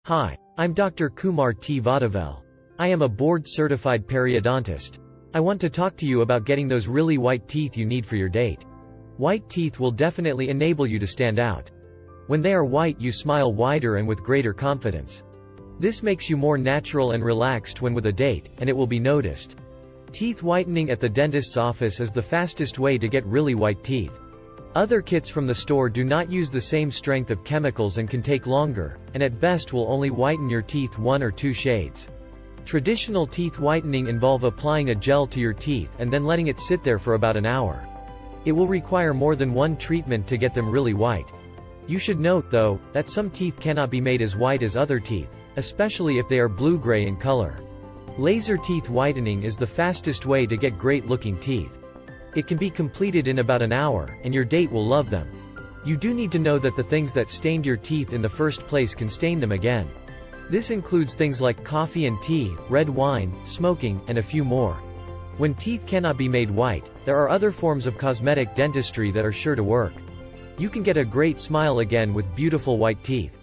Hi, I'm Dr. Kumar T. Vadavel. I am a board-certified periodontist. I want to talk to you about getting those really white teeth you need for your date. White teeth will definitely enable you to stand out. When they are white, you smile wider and with greater confidence. This makes you more natural and relaxed when with a date, and it will be noticed. Teeth whitening at the dentist's office is the fastest way to get really white teeth. Other kits from the store do not use the same strength of chemicals and can take longer, and at best will only whiten your teeth 1 or 2 shades. Traditional teeth whitening involve applying a gel to your teeth and then letting it sit there for about an hour. It will require more than one treatment to get them really white. You should note, though, that some teeth cannot be made as white as other teeth, especially if they are blue-gray in color. Laser teeth whitening is the fastest way to get great-looking teeth. It can be completed in about an hour, and your date will love them. You do need to know that the things that stained your teeth in the first place can stain them again. This includes things like coffee and tea, red wine, smoking, and a few more. When teeth cannot be made white, there are other forms of cosmetic dentistry that are sure to work. You can get a great smile again with beautiful white teeth.